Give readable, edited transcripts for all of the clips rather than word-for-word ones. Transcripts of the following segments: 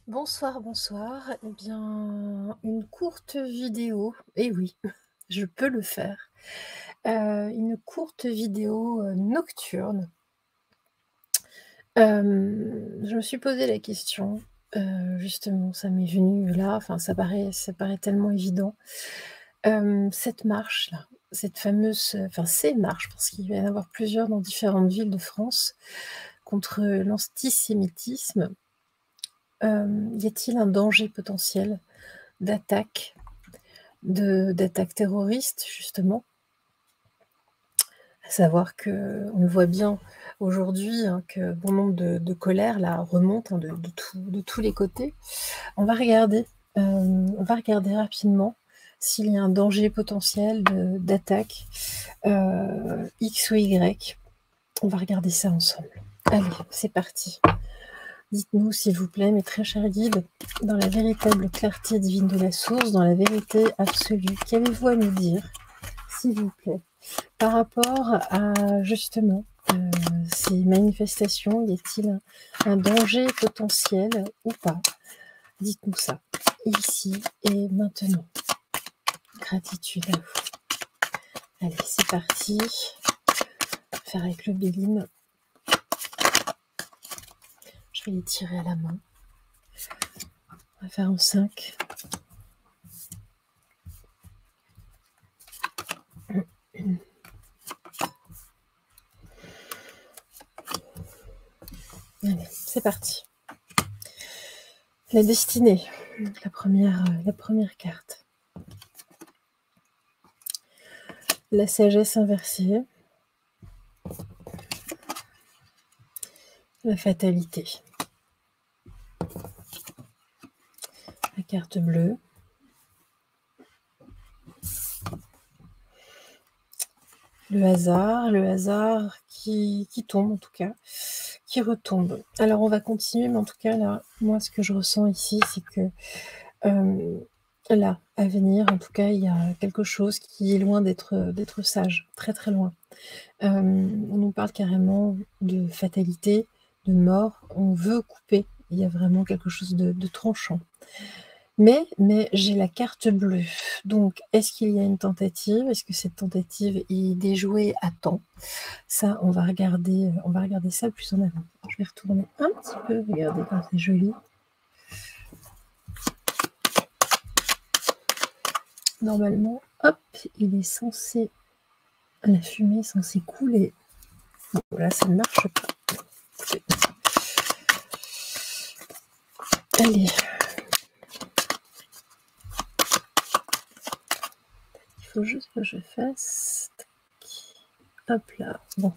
Bonsoir, bonsoir. Eh bien, une courte vidéo, et oui, je peux le faire. Une courte vidéo, nocturne. Je me suis posé la question, justement, ça m'est venu là, enfin ça paraît tellement évident. Cette marche-là, cette fameuse, enfin ces marches, parce qu'il va y en avoir plusieurs dans différentes villes de France, contre l'antisémitisme, y a-t-il un danger potentiel d'attaque? D'attaques terroristes justement, à savoir qu'on le voit bien aujourd'hui, hein, que bon nombre de colères là remontent, hein, de tous les côtés. On va regarder rapidement s'il y a un danger potentiel d'attaque, X ou Y. On va regarder ça ensemble. Allez, c'est parti. Dites-nous s'il vous plaît, mes très chers guides, dans la véritable clarté divine de la source, dans la vérité absolue, qu'avez-vous à nous dire, s'il vous plaît, par rapport à justement, ces manifestations? Y a-t-il un danger potentiel ou pas? Dites-nous ça, ici et maintenant. Gratitude à vous. Allez, c'est parti. On va faire avec le Béline. Je vais les tirer à la main. On va faire en 5. Allez, c'est parti. La destinée, la première carte. La sagesse inversée. La fatalité. La carte bleue. Le hasard qui tombe en tout cas, qui retombe. Alors on va continuer, mais en tout cas là, moi ce que je ressens ici, c'est que, là, à venir, en tout cas, il y a quelque chose qui est loin d'être sage, très, très loin. On nous parle carrément de fatalité, de mort, on veut couper, il y a vraiment quelque chose de tranchant. Mais j'ai la carte bleue, donc est-ce qu'il y a une tentative? Est-ce que cette tentative est déjouée à temps? Ça, on va regarder ça plus en avant. Je vais retourner un petit peu, regardez comme c'est joli. Normalement, hop, la fumée est censée couler. Bon, là, ça ne marche pas. Écoutez. Allez. Il faut juste que je fasse. Hop là. Bon.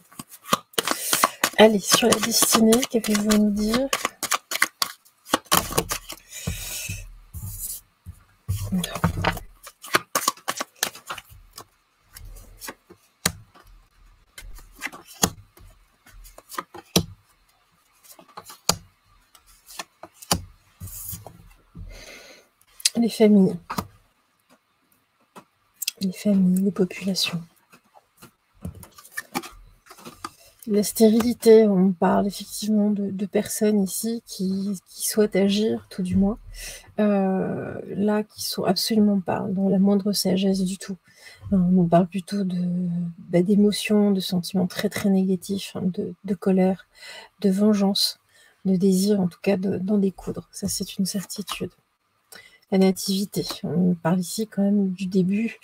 Allez, sur la destinée, qu'avez-vous à nous dire? Les familles, les populations. La stérilité, on parle effectivement de personnes ici qui souhaitent agir, tout du moins, là, qui sont absolument pas dans la moindre sagesse du tout. On parle plutôt d'émotions, de sentiments très, très négatifs, hein, de colère, de vengeance, de désir en tout cas d'en découdre. Ça, c'est une certitude. La nativité, on parle ici quand même du début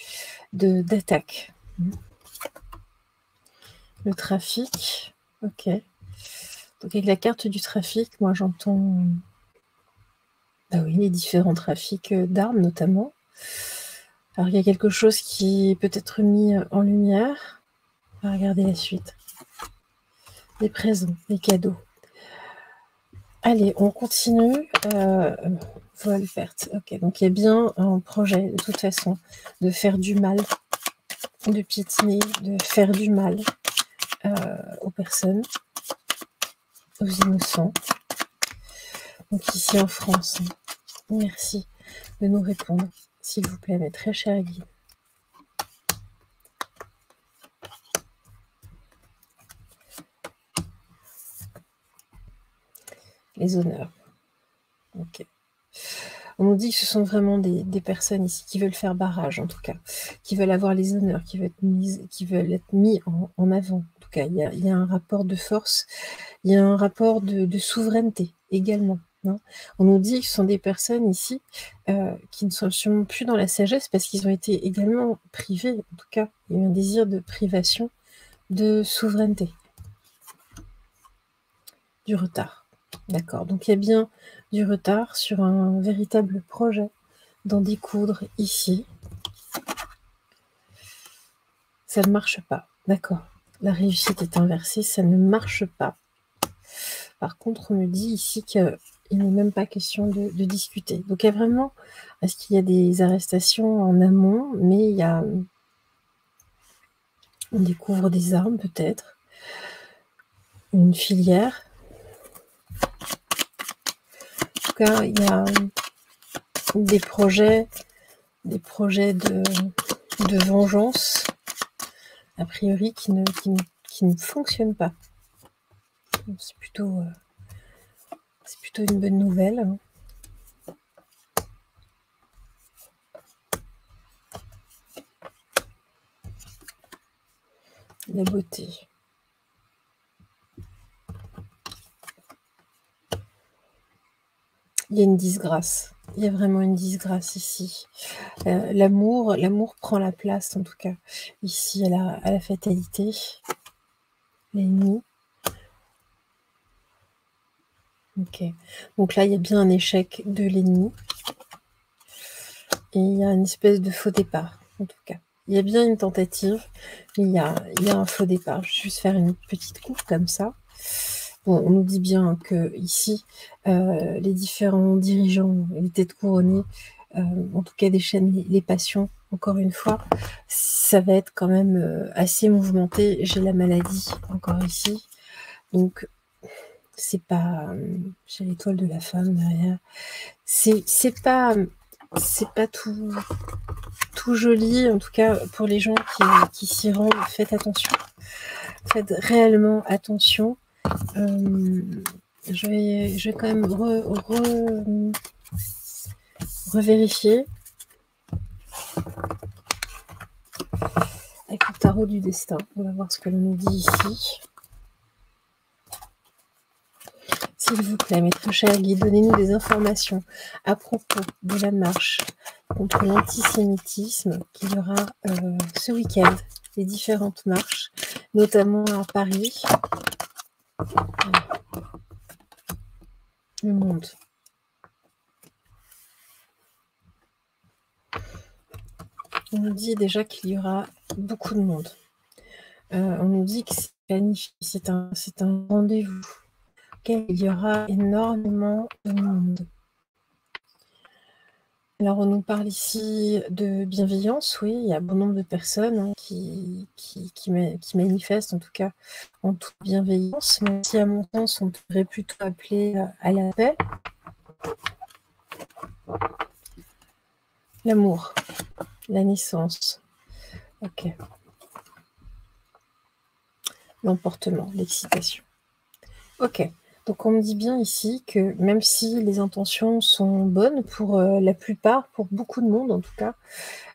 d'attaque. Le trafic, OK. Donc avec la carte du trafic, moi j'entends, bah oui, les différents trafics, d'armes notamment. Alors il y a quelque chose qui peut être mis en lumière. On va regarder la suite. Les présents, les cadeaux. Allez, on continue. Vol, perte. OK, donc il y a bien un projet de toute façon de faire du mal, de piétiner, de faire du mal aux personnes, aux innocents. Donc ici en France, merci de nous répondre, s'il vous plaît, mes très chers guides. Les honneurs. OK. On nous dit que ce sont vraiment des personnes ici qui veulent faire barrage, en tout cas, qui veulent avoir les honneurs, qui veulent être mis en avant. En tout cas, il y a un rapport de force, il y a un rapport de souveraineté également. Hein. On nous dit que ce sont des personnes ici qui ne sont plus dans la sagesse parce qu'ils ont été également privés, en tout cas, il y a eu un désir de privation de souveraineté. Du retard. D'accord. Donc il y a bien du retard sur un véritable projet d'en découdre ici. Ça ne marche pas. D'accord. La réussite est inversée, ça ne marche pas. Par contre, on me dit ici qu'il n'est même pas question de discuter. Donc il y a vraiment, est-ce qu'il y a des arrestations en amont, mais il y a, on découvre des armes peut-être, une filière. En tout cas, il y a des projets de vengeance, a priori, qui ne fonctionnent pas. C'est plutôt une bonne nouvelle. Hein. La beauté. Il y a une disgrâce. Il y a vraiment une disgrâce ici. L'amour prend la place, en tout cas, ici, à la fatalité. L'ennemi. Ok. Donc là, il y a bien un échec de l'ennemi. Et il y a une espèce de faux départ, en tout cas. Il y a bien une tentative, mais il y a un faux départ. Je vais juste faire une petite coupe comme ça. Bon, on nous dit bien que ici, les différents dirigeants, les têtes couronnées, en tout cas déchaînent les passions, encore une fois, ça va être quand même assez mouvementé. J'ai la maladie encore ici, donc c'est pas... j'ai l'étoile de la femme derrière. C'est pas tout joli, en tout cas pour les gens qui s'y rendent. Faites attention, faites réellement attention. Je vais quand même revérifier avec le tarot du destin. On va voir ce que l'on nous dit ici. S'il vous plaît, maître cher guide, donnez-nous des informations à propos de la marche contre l'antisémitisme qu'il y aura ce week-end. Les différentes marches, notamment à Paris. Le monde. On nous dit déjà qu'il y aura beaucoup de monde. On nous dit que c'est planifié, c'est un rendez-vous. Il y aura énormément de monde. Alors, on nous parle ici de bienveillance, oui, il y a bon nombre de personnes hein, qui manifestent, en tout cas, en toute bienveillance, même si, à mon sens, on devrait plutôt appeler à la paix. L'amour, la naissance, ok. L'emportement, l'excitation. Ok. Donc on me dit bien ici que même si les intentions sont bonnes pour la plupart, pour beaucoup de monde en tout cas,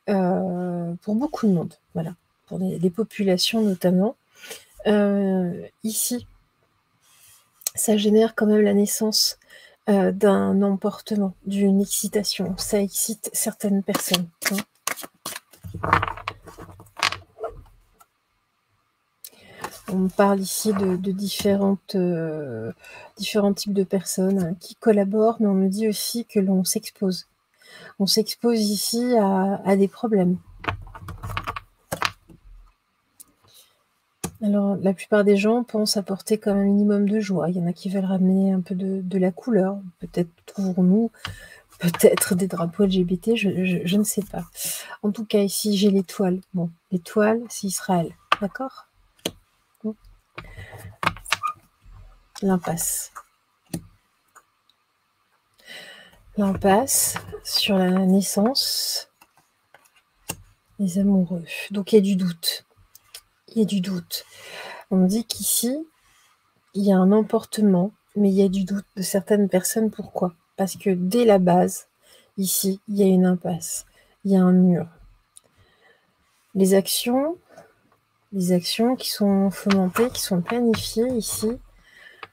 pour beaucoup de monde, voilà, pour les populations notamment, ici, ça génère quand même la naissance d'un emportement, d'une excitation. Ça excite certaines personnes. Hein. On parle ici de différents types de personnes hein, qui collaborent, mais on me dit aussi que l'on s'expose. On s'expose ici à des problèmes. Alors, la plupart des gens pensent apporter quand même un minimum de joie. Il y en a qui veulent ramener un peu de la couleur. Peut-être trouverons-nous peut-être des drapeaux LGBT, je ne sais pas. En tout cas, ici, j'ai l'étoile. Bon, l'étoile, c'est Israël. D'accord ? Bon. L'impasse. L'impasse sur la naissance, les amoureux. Donc, il y a du doute. Il y a du doute. On me dit qu'ici, il y a un emportement, mais il y a du doute de certaines personnes. Pourquoi ? Parce que dès la base, ici, il y a une impasse, il y a un mur. Les actions qui sont fomentées, qui sont planifiées ici,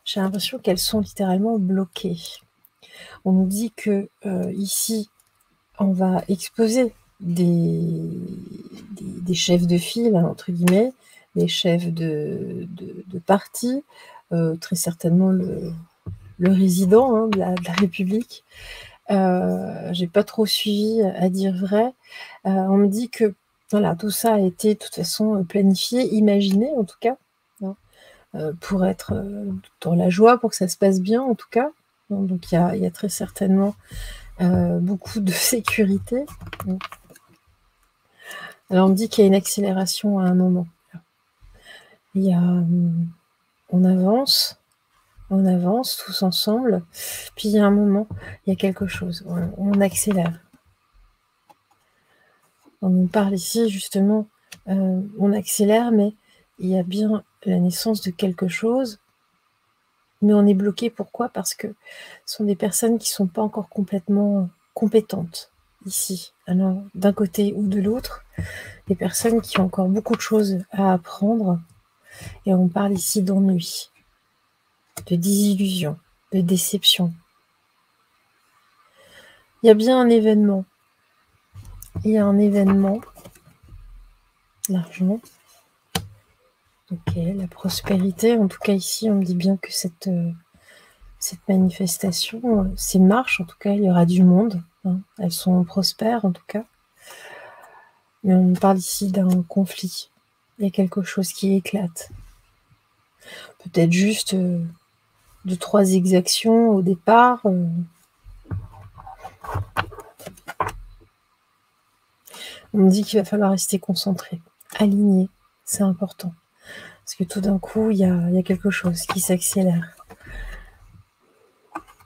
j'ai l'impression qu'elles sont littéralement bloquées. On nous dit que ici, on va exposer des chefs de file, hein, entre guillemets, des chefs de parti, très certainement le résident, hein, de la République. J'ai pas trop suivi, à dire vrai. On me dit que voilà, tout ça a été de toute façon planifié, imaginé en tout cas, hein, pour être dans la joie, pour que ça se passe bien en tout cas. Donc il y a très certainement beaucoup de sécurité. Alors on me dit qu'il y a une accélération à un moment. Il y a, on avance tous ensemble, puis il y a un moment, il y a quelque chose, on accélère. On nous parle ici justement, on accélère, mais il y a bien la naissance de quelque chose, mais on est bloqué. Pourquoi? Parce que ce sont des personnes qui ne sont pas encore complètement compétentes ici. Alors, d'un côté ou de l'autre, des personnes qui ont encore beaucoup de choses à apprendre, et on parle ici d'ennui, de désillusion, de déception. Il y a bien un événement. Il y a un événement. L'argent. Ok, la prospérité. En tout cas, ici, on me dit bien que cette manifestation, ces marches, en tout cas, il y aura du monde. Hein. Elles sont prospères, en tout cas. Mais on parle ici d'un conflit. Il y a quelque chose qui éclate. Peut-être juste 2-3 exactions au départ. On me dit qu'il va falloir rester concentré, aligné. C'est important. Parce que tout d'un coup, il y a quelque chose qui s'accélère.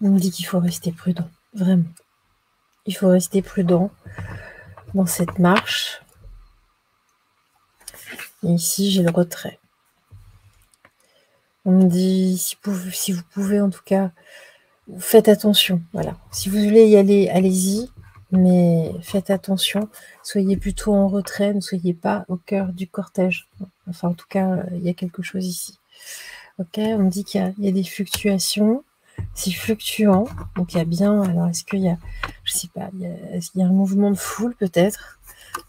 On me dit qu'il faut rester prudent, vraiment. Il faut rester prudent dans cette marche. Et ici, j'ai le retrait. On me dit, si vous pouvez, en tout cas, faites attention. Voilà. Si vous voulez y aller, allez-y. Mais faites attention. Soyez plutôt en retrait. Ne soyez pas au cœur du cortège. Enfin, en tout cas, il y a quelque chose ici. Ok, on me dit qu'il y a des fluctuations. C'est fluctuant. Donc, il y a bien... Alors, est-ce qu'il y a... Je sais pas. Est-ce qu'il y a un mouvement de foule, peut-être?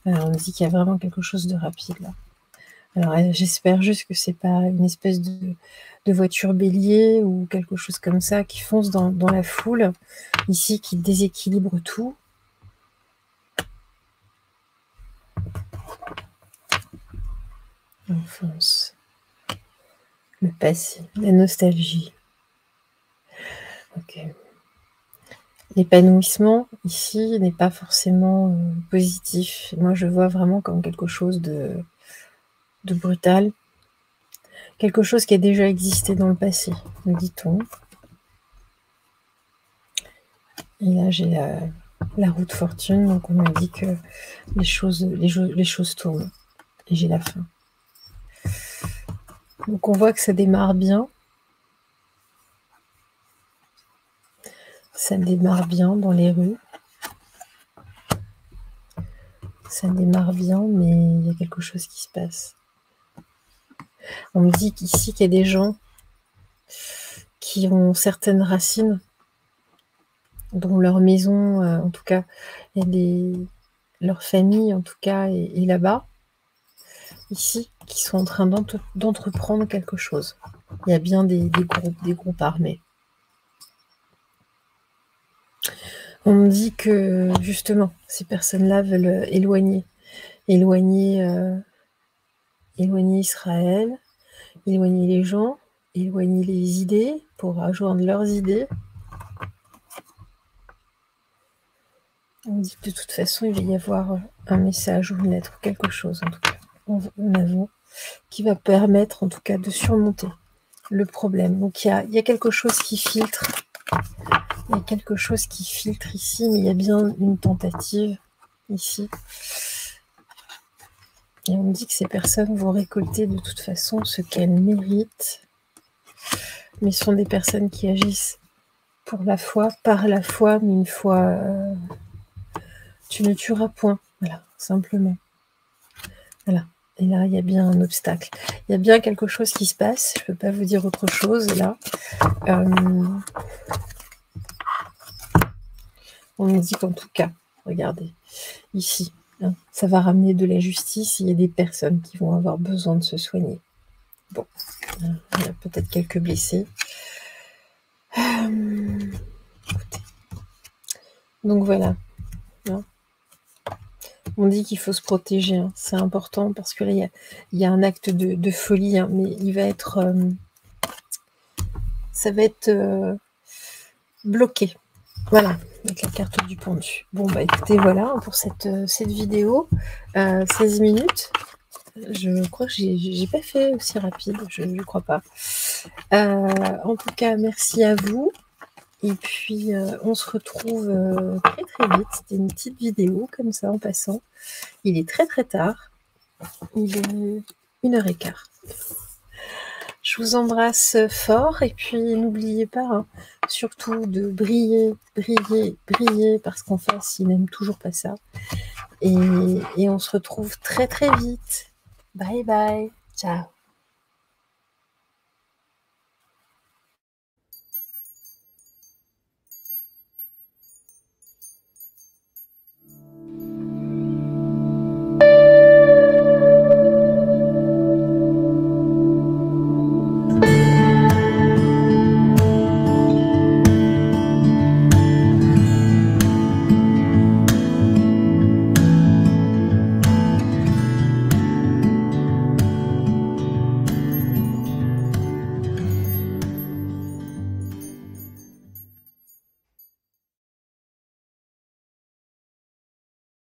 On me dit qu'il y a vraiment quelque chose de rapide, là. Alors, j'espère juste que c'est pas une espèce de voiture bélier ou quelque chose comme ça qui fonce dans la foule, ici, qui déséquilibre tout. L'enfance, le passé, la nostalgie. Ok. L'épanouissement, ici, n'est pas forcément positif. Moi, je vois vraiment comme quelque chose de brutal. Quelque chose qui a déjà existé dans le passé, me dit-on. Et là, j'ai la roue de fortune, donc on me dit que les choses tournent. Et j'ai la fin. Donc on voit que ça démarre bien. Ça démarre bien dans les rues. Ça démarre bien, mais il y a quelque chose qui se passe. On me dit qu'ici, qu'il y a des gens qui ont certaines racines, dont leur maison, en tout cas, leur famille, en tout cas, est là-bas, ici, qui sont en train d'entreprendre quelque chose. Il y a bien des groupes armés. On me dit que, justement, ces personnes-là veulent éloigner Israël, éloigner les gens, éloigner les idées pour rejoindre leurs idées. On dit que de toute façon, il va y avoir un message ou une lettre, quelque chose en tout cas, en avant, qui va permettre en tout cas de surmonter le problème. Donc il y a quelque chose qui filtre. Il y a quelque chose qui filtre ici, mais il y a bien une tentative ici. Et on me dit que ces personnes vont récolter de toute façon ce qu'elles méritent. Mais ce sont des personnes qui agissent pour la foi, par la foi, mais une foi Tu ne tueras point. Voilà, simplement. Voilà. Et là, il y a bien un obstacle. Il y a bien quelque chose qui se passe. Je ne peux pas vous dire autre chose, là. On nous dit qu'en tout cas, regardez, ici, hein, ça va ramener de la justice. Il y a des personnes qui vont avoir besoin de se soigner. Bon, il y a peut-être quelques blessés. Écoutez. Donc voilà. Hein. On dit qu'il faut se protéger, hein. C'est important parce que là, il y a un acte de folie, hein, mais il va être... ça va être bloqué. Voilà, avec la carte du pendu. Bon, bah écoutez, voilà pour cette vidéo. 16 minutes. Je crois que j'ai pas fait aussi rapide, je ne crois pas. En tout cas, merci à vous. Et puis, on se retrouve très très vite. C'était une petite vidéo comme ça en passant. Il est très très tard. Il est 1h15. Je vous embrasse fort et puis n'oubliez pas, hein, surtout de briller, briller, briller parce qu'en face, il n'aime toujours pas ça. Et on se retrouve très très vite. Bye bye. Ciao.